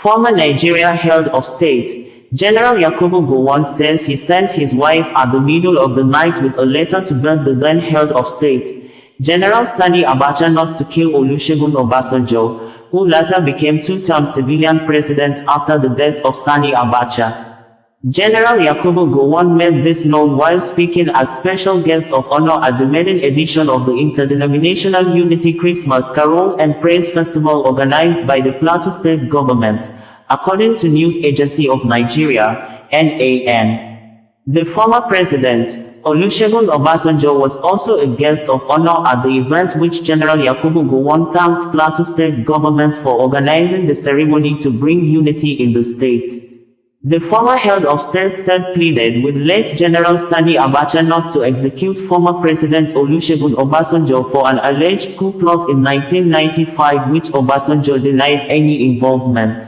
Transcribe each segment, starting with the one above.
Former Nigeria head of state, General Yakubu Gowon says he sent his wife at the middle of the night with a letter to beg the then head of state, General Sani Abacha, not to kill Olusegun Obasanjo, who later became two-term civilian president after the death of Sani Abacha. General Yakubu Gowon made this known while speaking as special guest of honor at the maiden edition of the Interdenominational Unity Christmas Carol and Praise Festival organized by the Plateau State Government, according to News Agency of Nigeria, NAN. The former president, Olusegun Obasanjo, was also a guest of honor at the event, which General Yakubu Gowon thanked Plateau State Government for organizing the ceremony to bring unity in the state. The former head of state said pleaded with late General Sani Abacha not to execute former President Olusegun Obasanjo for an alleged coup plot in 1995, which Obasanjo denied any involvement.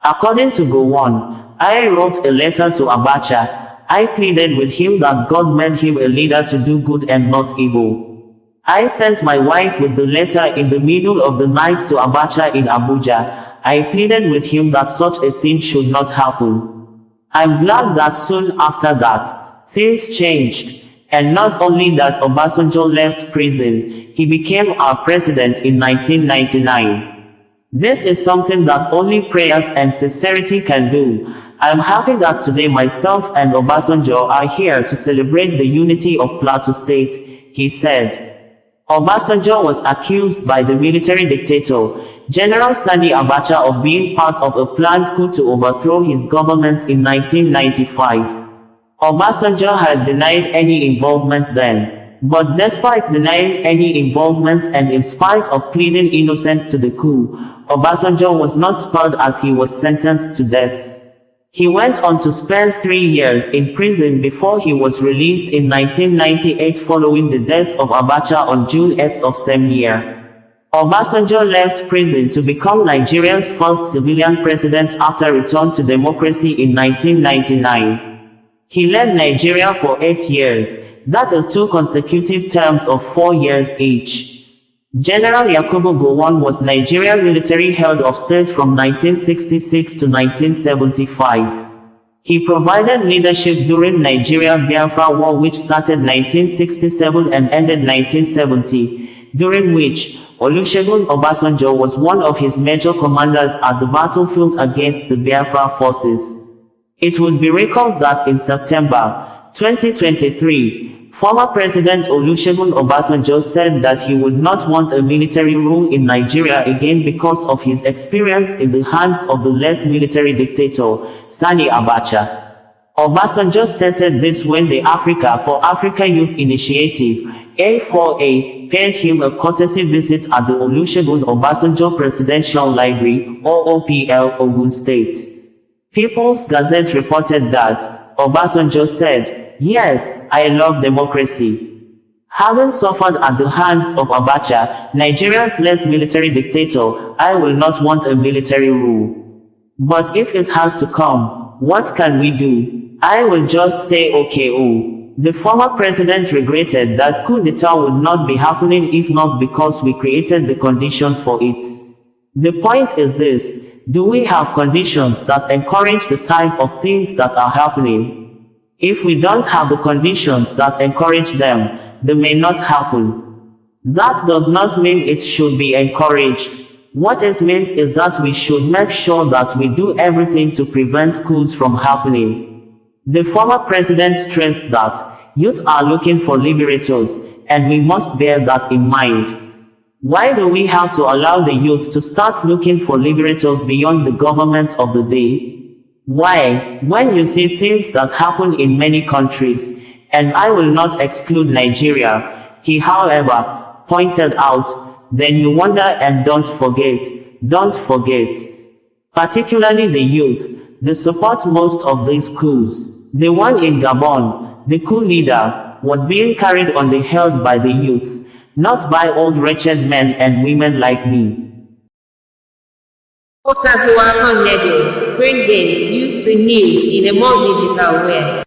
According to Gowon, I wrote a letter to Abacha. I pleaded with him that God made him a leader to do good and not evil. I sent my wife with the letter in the middle of the night to Abacha in Abuja. I pleaded with him that such a thing should not happen. I'm glad that soon after that, things changed. And not only that, Obasanjo left prison, he became our president in 1999. This is something that only prayers and sincerity can do. I'm happy that today myself and Obasanjo are here to celebrate the unity of Plateau State, he said. Obasanjo was accused by the military dictator, General Sani Abacha, of being part of a planned coup to overthrow his government in 1995. Obasanjo had denied any involvement then. But despite denying any involvement and in spite of pleading innocent to the coup, Obasanjo was not spared as he was sentenced to death. He went on to spend 3 years in prison before he was released in 1998 following the death of Abacha on June 8 of same year. Obasanjo left prison to become Nigeria's first civilian president after return to democracy in 1999. He led Nigeria for 8 years, that is 2 consecutive terms of 4 years each. General Yakubu Gowon was Nigerian military head of state from 1966 to 1975. He provided leadership during Nigeria-Biafra War, which started 1967 and ended 1970, during which Olusegun Obasanjo was one of his major commanders at the battlefield against the Biafra forces. It would be recalled that in September 2023, former President Olusegun Obasanjo said that he would not want a military rule in Nigeria again because of his experience in the hands of the late military dictator, Sani Abacha. Obasanjo stated this when the Africa for Africa Youth Initiative, A4A, paid him a courtesy visit at the Olusegun Obasanjo Presidential Library, OOPL, Ogun State. People's Gazette reported that Obasanjo said, "Yes, I love democracy. Having suffered at the hands of Abacha, Nigeria's late military dictator, I will not want a military rule. But if it has to come, what can we do? I will just say okay." The former president regretted that coup d'etat would not be happening if not because we created the condition for it. The point is this: do we have conditions that encourage the type of things that are happening? If we don't have the conditions that encourage them, they may not happen. That does not mean it should be encouraged. What it means is that we should make sure that we do everything to prevent coups from happening. The former president stressed that youth are looking for liberators, and we must bear that in mind. Why do we have to allow the youth to start looking for liberators beyond the government of the day? Why, when you see things that happen in many countries, and I will not exclude Nigeria, he however pointed out, then you wonder and don't forget, particularly the youth, they support most of these coups. The one in Gabon, the coup leader, was being carried on the head by the youths, not by old wretched men and women like me. Olusegun Obasanjo, bringing you the news in a more digital way.